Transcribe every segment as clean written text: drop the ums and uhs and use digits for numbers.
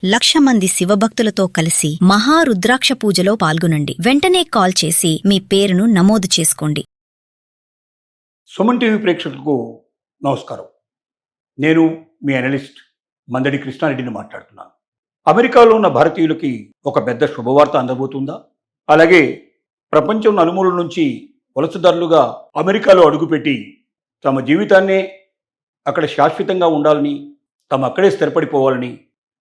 1,00,000 మంది శివభక్తులతో కలిసి మహారుద్రాక్ష పూజలో పాల్గొనండి. వెంటనే కాల్ చేసి మీ పేరును నమోదు చేసుకోండి. సుమన్ టీవీ ప్రేక్షకులకు నమస్కారం. నేను మీ అనలిస్ట్ మందడి కృష్ణారెడ్డిని మాట్లాడుతున్నాను. అమెరికాలో ఉన్న భారతీయులకి ఒక పెద్ద శుభవార్త అందబోతుందా? అలాగే ప్రపంచం నలుమూలల నుంచి వలసదారులుగా అమెరికాలో అడుగుపెట్టి తమ జీవితాన్నే అక్కడ శాశ్వతంగా ఉండాలని, తమ అక్కడే స్థిరపడిపోవాలని,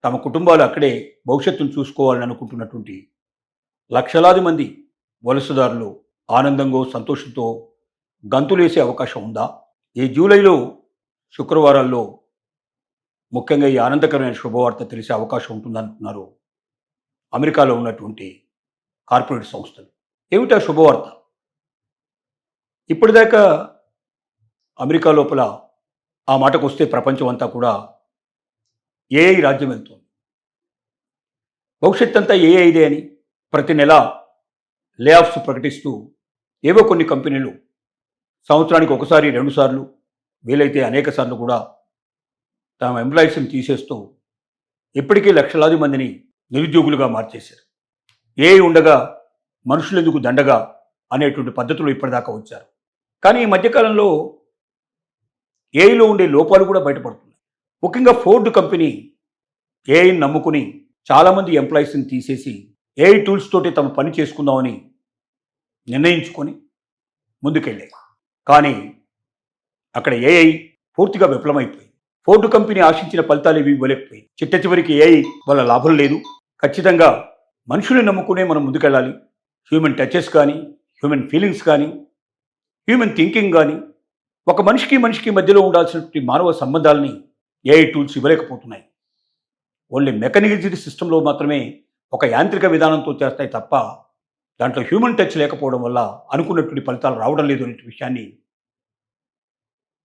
తమ కుటుంబాలు అక్కడే భవిష్యత్తును చూసుకోవాలని అనుకుంటున్నటువంటి లక్షలాది మంది వలసదారులు ఆనందంగా సంతోషంతో గంతులేసే అవకాశం ఉందా? ఈ జూలైలో శుక్రవారాల్లో ముఖ్యంగా ఈ ఆనందకరమైన శుభవార్త తెలిసే అవకాశం ఉంటుందంటున్నారు అమెరికాలో ఉన్నటువంటి కార్పొరేట్ సంస్థలు. ఏమిటా శుభవార్త? ఇప్పటిదాకా అమెరికా లోపల ఆ మాటకు వస్తే ప్రపంచం అంతా కూడా ఏఐ రాజ్యం వెళ్తుంది. భవిష్యత్ అంతా ఏఐదే అని ప్రతి నెల లే ఆఫ్స్ ప్రకటిస్తూ ఏవో కొన్ని కంపెనీలు సంవత్సరానికి ఒకసారి 2 సార్లు వీలైతే అనేక సార్లు కూడా తమ ఎంప్లాయీస్ని తీసేస్తూ ఇప్పటికీ లక్షలాది మందిని నిరుద్యోగులుగా మార్చేశారు. ఏఐ ఉండగా మనుషులెందుకు దండగా అనేటువంటి పద్ధతులు ఇప్పటిదాకా వచ్చారు. కానీ ఈ మధ్యకాలంలో ఏఐలో ఉండే లోపాలు కూడా బయటపడుతున్నాయి. ముఖ్యంగా ఫోర్డ్ కంపెనీ ఏఐని నమ్ముకుని చాలామంది ఎంప్లాయీస్ని తీసేసి ఏఐ టూల్స్ తోటి తమ పని చేసుకుందామని నిర్ణయించుకొని ముందుకెళ్ళాయి. కానీ అక్కడ ఏఐ పూర్తిగా విఫలమైపోయింది. ఫోర్డ్ కంపెనీ ఆశించిన ఫలితాలు ఇవి ఇవ్వలేకపోయి చిట్ట చివరికి ఏఐ వల్ల లాభం లేదు, ఖచ్చితంగా మనుషుల్ని నమ్ముకునే మనం ముందుకెళ్ళాలి, హ్యూమన్ టచెస్ కానీ, హ్యూమన్ ఫీలింగ్స్ కానీ, హ్యూమన్ థింకింగ్ కానీ, ఒక మనిషికి మధ్యలో ఉండాల్సినటువంటి మానవ సంబంధాలని ఏఐ టూల్స్ ఇవ్వలేకపోతున్నాయి. ఓన్లీ మెకానికల్ సిస్టంలో మాత్రమే ఒక యాంత్రిక విధానంతో చేస్తాయి తప్ప దాంట్లో హ్యూమన్ టచ్ లేకపోవడం వల్ల అనుకున్నటువంటి ఫలితాలు రావడం లేదు అనే విషయాన్ని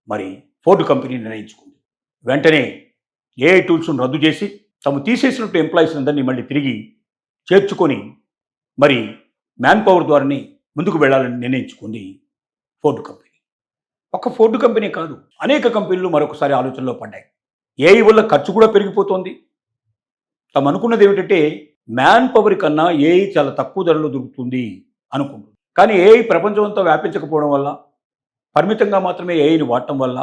మరి ఫోర్డ్ కంపెనీ నిర్ణయించుకుంది. వెంటనే ఏఐ టూల్స్ను రద్దు చేసి తాము తీసేసినట్టు ఎంప్లాయీస్ అందరినీ మళ్ళీ తిరిగి చేర్చుకొని మరి మ్యాన్ పవర్ ద్వారానే ముందుకు వెళ్ళాలని నిర్ణయించుకుంది ఫోర్డ్ కంపెనీ. ఒక ఫోర్డ్ కంపెనీ కాదు, అనేక కంపెనీలు మరొకసారి ఆలోచనలో పడ్డాయి. ఏఐ వల్ల ఖర్చు కూడా పెరిగిపోతుంది. తాము అనుకున్నది ఏమిటంటే మ్యాన్ పవర్ కన్నా ఏఐ చాలా తక్కువ ధరలో దొరుకుతుంది అనుకుంటుంది. కానీ ఏఐ ప్రపంచం అంతా వ్యాపించకపోవడం వల్ల, పరిమితంగా మాత్రమే ఏఐని వాడటం వల్ల,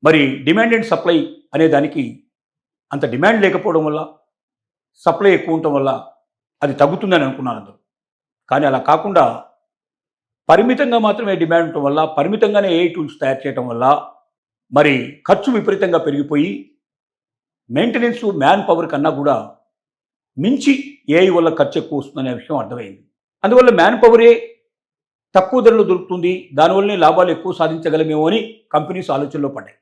మరి డిమాండ్ అండ్ సప్లై అనే దానికి అంత డిమాండ్ లేకపోవడం వల్ల, సప్లై ఎక్కువ ఉండటం వల్ల అది తగ్గుతుందని అనుకున్నాను అందరూ. కానీ అలా కాకుండా పరిమితంగా మాత్రమే డిమాండ్ ఉండటం వల్ల, పరిమితంగానే ఏఐ టూల్స్ తయారు చేయడం వల్ల మరి ఖర్చు విపరీతంగా పెరిగిపోయి మెయింటెనెన్స్ మ్యాన్ పవర్ కన్నా కూడా మించి ఏఐ వల్ల ఖర్చు ఎక్కువ వస్తుందనే విషయం అర్థమైంది. అందువల్ల మ్యాన్ పవరే తక్కువ ధరలో దొరుకుతుంది, దానివల్లనే లాభాలు ఎక్కువ సాధించగలమేమో అని కంపెనీస్ ఆలోచనలో పడ్డాయి.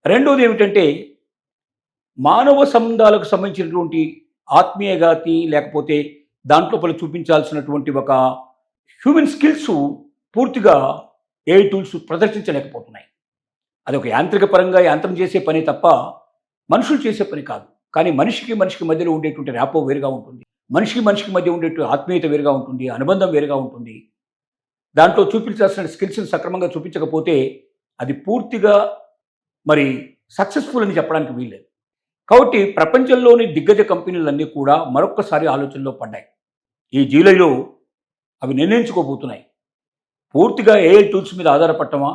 రెండోది ఏమిటంటే మానవ సంబంధాలకు సంబంధించినటువంటి ఆత్మీయగాతి లేకపోతే దాంట్లో చూపించాల్సినటువంటి ఒక హ్యూమన్ స్కిల్స్ పూర్తిగా ఏఐ టూల్స్ ప్రదర్శించలేకపోతున్నాయి. అది ఒక యాంత్రిక పరంగా యంత్రం చేసే పని తప్ప మనుషులు చేసే పని కాదు. కానీ మనిషికి మధ్యలో ఉండేటువంటి ర్యాపో వేరుగా ఉంటుంది, మనిషికి మధ్య ఉండేటువంటి ఆత్మీయత వేరుగా ఉంటుంది, అనుబంధం వేరుగా ఉంటుంది. దాంట్లో చూపించాల్సిన స్కిల్స్ని సక్రమంగా చూపించకపోతే అది పూర్తిగా మరి సక్సెస్ఫుల్ అని చెప్పడానికి వీల్లేదు. కాబట్టి ప్రపంచంలోని దిగ్గజ కంపెనీలన్నీ కూడా మరొక్కసారి ఆలోచనలో పడ్డాయి. ఈ జూలైలో అవి నిర్ణయించుకోబోతున్నాయి. పూర్తిగా ఏఐ టూల్స్ మీద ఆధారపడటమా,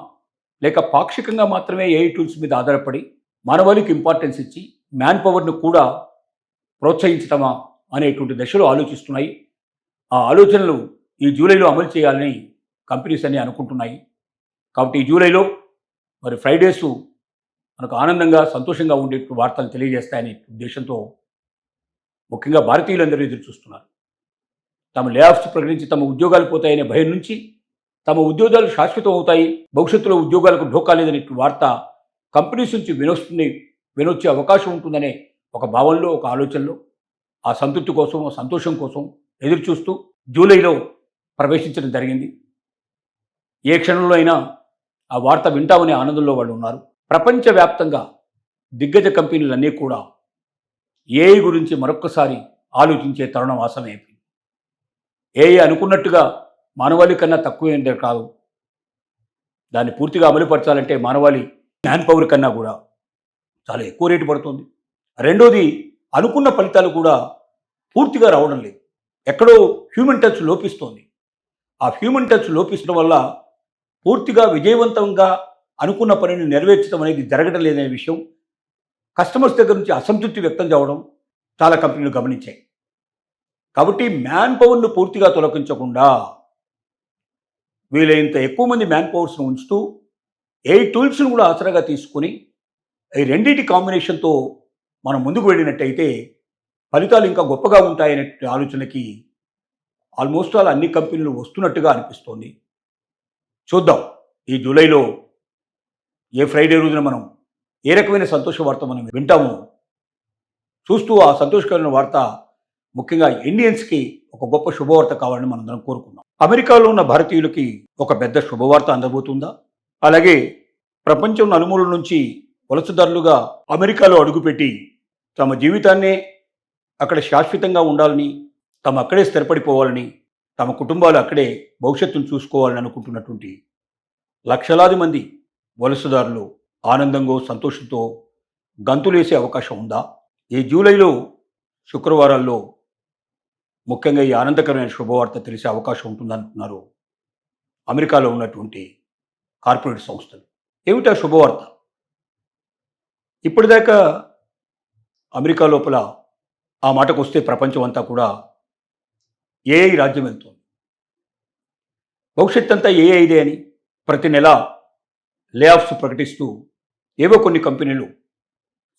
లేక పాక్షికంగా మాత్రమే ఏఐ టూల్స్ మీద ఆధారపడి మానవాళికి ఇంపార్టెన్స్ ఇచ్చి మ్యాన్ పవర్ను కూడా ప్రోత్సహించటమా అనేటువంటి దశలో ఆలోచిస్తున్నాయి. ఆ ఆలోచనలు ఈ జూలైలో అమలు చేయాలని కంపెనీస్ అన్నీ అనుకుంటున్నాయి. కాబట్టి ఈ జూలైలో మరి ఫ్రైడేస్ మనకు ఆనందంగా సంతోషంగా ఉండే వార్తలు తెలియజేస్తాయనే ఉద్దేశంతో ముఖ్యంగా భారతీయులందరూ ఎదురు చూస్తున్నారు. తమ లే ఆఫ్స్ ప్రకటించి తమ ఉద్యోగాలు పోతాయనే భయం నుంచి తమ ఉద్యోగాలు శాశ్వతం అవుతాయి, భవిష్యత్తులో ఉద్యోగాలకు ఢోకా లేదనే వార్త కంపెనీస్ నుంచి వినొచ్చే అవకాశం ఉంటుందనే ఒక భావనలో, ఒక ఆలోచనలో, ఆ సంతృప్తి కోసం, ఆ సంతోషం కోసం ఎదురు చూస్తూ జూలైలో ప్రవేశించడం జరిగింది. ఏ క్షణంలో అయినా ఆ వార్త వింటామనే ఆనందంలో వాళ్ళు ఉన్నారు. ప్రపంచవ్యాప్తంగా దిగ్గజ కంపెనీలన్నీ కూడా ఏఐ గురించి మరొక్కసారి ఆలోచించే తరుణం ఆసమైపోయింది. ఏఐ అనుకున్నట్టుగా మానవాళి కన్నా తక్కువ ఏంటే కాదు, దాన్ని పూర్తిగా అమలుపరచాలంటే మానవాళి మ్యాన్ పవర్ కన్నా కూడా చాలా ఎక్కువ రేటు పడుతుంది. రెండోది అనుకున్న ఫలితాలు కూడా పూర్తిగా రావడం లేదు. ఎక్కడో హ్యూమన్ టచ్ లోపిస్తోంది. ఆ హ్యూమన్ టచ్ లోపించడం వల్ల పూర్తిగా విజయవంతంగా అనుకున్న పనిని నెరవేర్చడం అనేది జరగడం లేదనే విషయం కస్టమర్స్ దగ్గర నుంచి అసంతృప్తి వ్యక్తం చేయడం చాలా కంపెనీలు గమనించాయి. కాబట్టి మ్యాన్ పవర్ను పూర్తిగా తొలగించకుండా వీలైనంత ఎక్కువ మంది మ్యాన్ పవర్స్ను ఉంచుతూ AI టూల్స్ను కూడా ఆసరాగా తీసుకుని ఈ రెండింటి కాంబినేషన్తో మనం ముందుకు వెళ్ళినట్టయితే ఫలితాలు ఇంకా గొప్పగా ఉంటాయనే ఆలోచనకి ఆల్మోస్ట్ ఆల్ అన్ని కంపెనీలు వస్తున్నట్టుగా అనిపిస్తోంది. చూద్దాం ఈ జూలైలో ఏ ఫ్రైడే రోజున మనం ఏ రకమైన సంతోష వార్త మనం వింటామో చూస్తూ ఆ సంతోషకరమైన వార్త ముఖ్యంగా ఇండియన్స్కి ఒక గొప్ప శుభవార్త కావాలని మనం కోరుకుందాం. అమెరికాలో ఉన్న భారతీయులకి ఒక పెద్ద శుభవార్త అందబోతుందా? అలాగే ప్రపంచం నలుమూలల నుంచి వలసదారులుగా అమెరికాలో అడుగుపెట్టి తమ జీవితాన్నే అక్కడ శాశ్వతంగా ఉండాలని, తమ అక్కడే స్థిరపడిపోవాలని, తమ కుటుంబాలు అక్కడే భవిష్యత్తును చూసుకోవాలని అనుకుంటున్నటువంటి లక్షలాది మంది వలసదారులు ఆనందంగా సంతోషంతో గంతులేసే అవకాశం ఉందా? ఈ జూలైలో శుక్రవారాల్లో ముఖ్యంగా ఈ ఆనందకరమైన శుభవార్త తెలిసే అవకాశం ఉంటుందంటున్నారు అమెరికాలో ఉన్నటువంటి కార్పొరేట్ సంస్థలు. ఏమిటా శుభవార్త? ఇప్పటిదాకా అమెరికా లోపల ఆ మాటకు వస్తే ప్రపంచం అంతా కూడా AI రాజ్యం వెళ్తుంది. భవిష్యత్ అంతా AIదే అని ప్రతి నెల లే ఆఫ్స్ ప్రకటిస్తూ ఏవో కొన్ని కంపెనీలు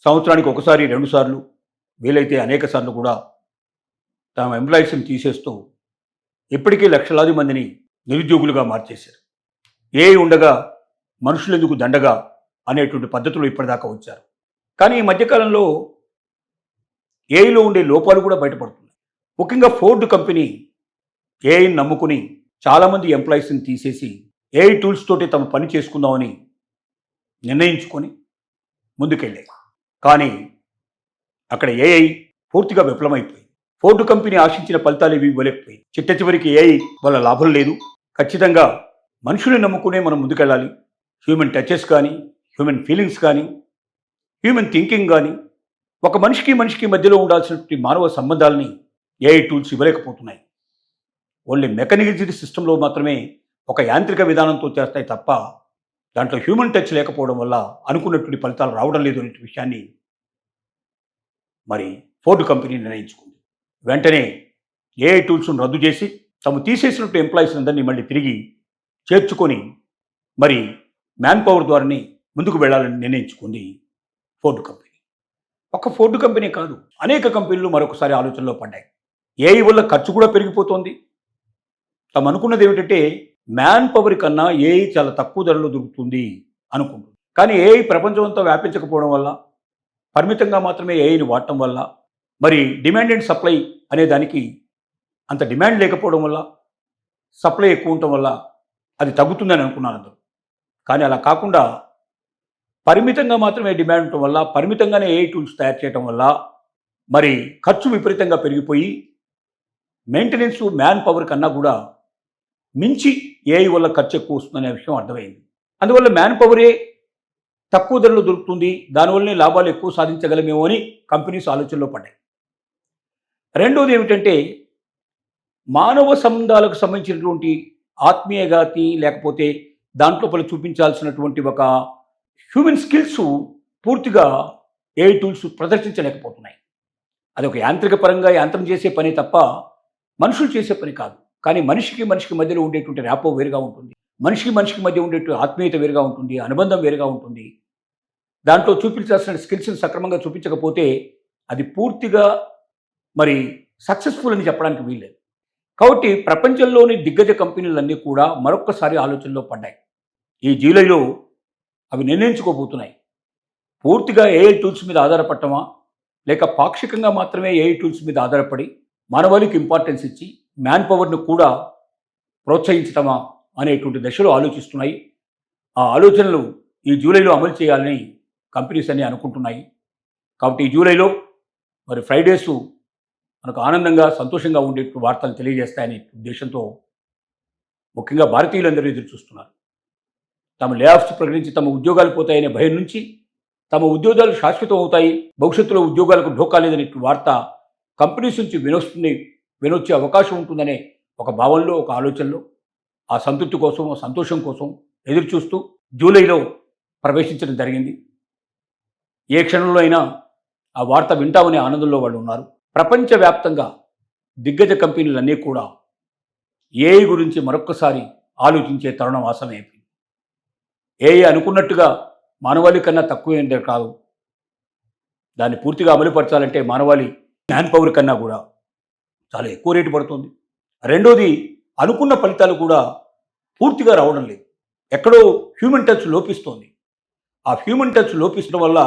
సంవత్సరానికి ఒకసారి 2 సార్లు వీలైతే అనేక సార్లు కూడా తమ ఎంప్లాయీస్ని తీసేస్తూ ఇప్పటికీ లక్షలాది మందిని నిరుద్యోగులుగా మార్చేశారు. AI ఉండగా మనుషులు ఎందుకు దండగా అనేటువంటి పద్ధతులు ఇప్పటిదాకా వచ్చారు. కానీ ఈ మధ్యకాలంలో AIలో ఉండే లోపాలు కూడా బయటపడుతున్నాయి. ముఖ్యంగా ఫోర్డ్ కంపెనీ AIని నమ్ముకుని చాలామంది ఎంప్లాయీస్ని తీసేసి AI టూల్స్ తోటి తమ పని చేసుకుందామని నిర్ణయించుకొని ముందుకెళ్ళాయి. కానీ అక్కడ AI పూర్తిగా విఫలమైపోయింది. ఫోర్డ్ కంపెనీ ఆశించిన ఫలితాలు ఇవి ఇవ్వలేకపోయింది. చిట్ట చివరికి AI వల్ల లాభం లేదు. ఖచ్చితంగా మనుషుల్ని నమ్ముకునే మనం ముందుకెళ్ళాలి. హ్యూమన్ టచెస్ కానీ, హ్యూమన్ ఫీలింగ్స్ కానీ, హ్యూమన్ థింకింగ్ కానీ, ఒక మనిషికి మధ్యలో ఉండాల్సినటువంటి మానవ సంబంధాలని AI టూల్స్ ఇవ్వలేకపోతున్నాయి. ఓన్లీ మెకానికల్ సిస్టంలో మాత్రమే ఒక యాంత్రిక విధానంతో చేస్తాయి తప్ప దాంట్లో హ్యూమన్ టచ్ లేకపోవడం వల్ల అనుకున్నటువంటి ఫలితాలు రావడం లేదు అనే విషయాన్ని మరి ఫోర్డ్ కంపెనీ నిర్ణయించుకుంది. వెంటనే AI టూల్స్ను రద్దు చేసి తాము తీసేసినట్టు ఎంప్లాయీస్ అందరినీ మళ్ళీ తిరిగి చేర్చుకొని మరి మ్యాన్ పవర్ ద్వారానే ముందుకు వెళ్ళాలని నిర్ణయించుకుంది ఫోర్డ్ కంపెనీ. ఒక ఫోర్డ్ కంపెనీ కాదు, అనేక కంపెనీలు మరొకసారి ఆలోచనలో పడ్డాయి. AI వల్ల ఖర్చు కూడా పెరిగిపోతుంది. తాము అనుకున్నది ఏమిటంటే మ్యాన్ పవర్ కన్నా AI చాలా తక్కువ ధరలో దొరుకుతుంది అనుకుంటుంది. కానీ AI ప్రపంచం అంతా వ్యాపించకపోవడం వల్ల, పరిమితంగా మాత్రమే AIని వాడటం వల్ల, మరి డిమాండ్ అండ్ సప్లై అనే దానికి అంత డిమాండ్ లేకపోవడం వల్ల, సప్లై ఎక్కువ ఉండటం వల్ల అది తగ్గుతుందని అనుకున్నారు అందరూ. కానీ అలా కాకుండా పరిమితంగా మాత్రమే డిమాండ్ ఉండటం వల్ల, పరిమితంగానే AI టూల్స్ తయారు చేయడం వల్ల మరి ఖర్చు విపరీతంగా పెరిగిపోయి మెయింటెనెన్స్ మ్యాన్ పవర్ కన్నా కూడా మించి AI వల్ల ఖర్చు ఎక్కువ వస్తుందనే విషయం అర్థమైంది. అందువల్ల మ్యాన్ పవరే తక్కువ ధరలో దొరుకుతుంది, దానివల్లనే లాభాలు ఎక్కువ సాధించగలమేమో అని కంపెనీస్ ఆలోచనలో పడ్డాయి. రెండోది ఏమిటంటే మానవ సంబంధాలకు సంబంధించినటువంటి ఆత్మీయగాతి లేకపోతే దాంట్లో చూపించాల్సినటువంటి ఒక హ్యూమన్ స్కిల్స్ పూర్తిగా AI టూల్స్ ప్రదర్శించలేకపోతున్నాయి. అది ఒక యాంత్రిక పరంగా యంత్రం చేసే పని తప్ప మనుషులు చేసే పని కాదు. కానీ మనిషికి మధ్యలో ఉండేటువంటి ర్యాపో వేరుగా ఉంటుంది, మనిషికి మధ్య ఉండేటువంటి ఆత్మీయత వేరుగా ఉంటుంది, అనుబంధం వేరుగా ఉంటుంది. దాంట్లో చూపించాల్సిన స్కిల్స్ని సక్రమంగా చూపించకపోతే అది పూర్తిగా మరి సక్సెస్ఫుల్ అని చెప్పడానికి వీల్లేదు. కాబట్టి ప్రపంచంలోని దిగ్గజ కంపెనీలన్నీ కూడా మరొక్కసారి ఆలోచనలో పడ్డాయి. ఈ జూలైలో అవి నిర్ణయించుకోబోతున్నాయి. పూర్తిగా AI టూల్స్ మీద ఆధారపడటమా, లేక పాక్షికంగా మాత్రమే AI టూల్స్ మీద ఆధారపడి మానవాళికి ఇంపార్టెన్స్ ఇచ్చి మ్యాన్ పవర్ను కూడా ప్రోత్సహించటమా అనేటువంటి దశలో ఆలోచిస్తున్నాయి. ఆ ఆలోచనలు ఈ జూలైలో అమలు చేయాలని కంపెనీస్ అన్నీ అనుకుంటున్నాయి. కాబట్టి ఈ జూలైలో మరి ఫ్రైడేస్ మనకు ఆనందంగా సంతోషంగా ఉండేటువంటి వార్తలు తెలియజేస్తాయనే ఉద్దేశంతో ముఖ్యంగా భారతీయులందరూ ఎదురు చూస్తున్నారు. తమ లే ఆఫ్స్ ప్రకటించి తమ ఉద్యోగాలు పోతాయనే భయం నుంచి తమ ఉద్యోగాలు శాశ్వతం అవుతాయి, భవిష్యత్తులో ఉద్యోగాలకు ఢోకా లేదనే వార్త కంపెనీస్ నుంచి వినొచ్చే అవకాశం ఉంటుందనే ఒక భావనలో, ఒక ఆలోచనలో, ఆ సంతృప్తి కోసం, ఆ సంతోషం కోసం ఎదురు చూస్తూ జూలైలో ప్రవేశించడం జరిగింది. ఏ క్షణంలో అయినా ఆ వార్త వింటామనే ఆనందంలో వాళ్ళు ఉన్నారు. ప్రపంచవ్యాప్తంగా దిగ్గజ కంపెనీలన్నీ కూడా ఏఐ గురించి మరొక్కసారి ఆలోచించే తరుణం ఆసమైపోయింది. ఏఐ అనుకున్నట్టుగా మానవాళి కన్నా తక్కువైందే కాదు. దాన్ని పూర్తిగా అమలుపరచాలంటే మానవాళి మ్యాన్ పవర్ కన్నా కూడా చాలా ఎక్కువ రేటు పడుతుంది. రెండోది, అనుకున్న ఫలితాలు కూడా పూర్తిగా రావడం లేదు. ఎక్కడో హ్యూమన్ టచ్ లోపిస్తోంది. ఆ హ్యూమన్ టచ్ లోపించడం వల్ల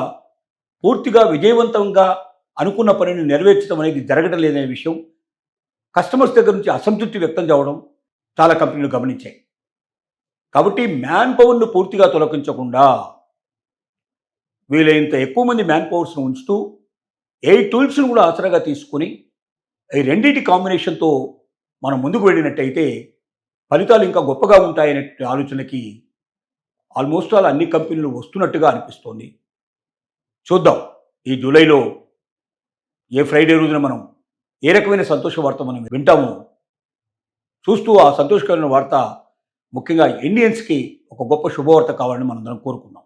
పూర్తిగా విజయవంతంగా అనుకున్న పనిని నెరవేర్చడం అనేది జరగడం లేదనే విషయం కస్టమర్స్ దగ్గర నుంచి అసంతృప్తి వ్యక్తం చేయడం చాలా కంపెనీలు గమనించాయి. కాబట్టి మ్యాన్ పవర్ను పూర్తిగా తొలగించకుండా వీలైనంత ఎక్కువ మంది మ్యాన్ పవర్స్ను ఉంచుతూ ఏ టూల్స్ను కూడా ఆసరాగా తీసుకుని ఈ రెండింటి కాంబినేషన్తో మనం ముందుకు వెళ్ళినట్టయితే ఫలితాలు ఇంకా గొప్పగా ఉంటాయనే ఆలోచనకి ఆల్మోస్ట్ ఆల్ అన్ని కంపెనీలు వస్తున్నట్టుగా అనిపిస్తోంది. చూద్దాం ఈ జూలైలో ఏ ఫ్రైడే రోజున మనం ఏ రకమైన సంతోష వార్త మనం వింటామో చూస్తూ ఆ సంతోషకరమైన వార్త ముఖ్యంగా ఇండియన్స్కి ఒక గొప్ప శుభవార్త కావాలని మనం కోరుకుందాం.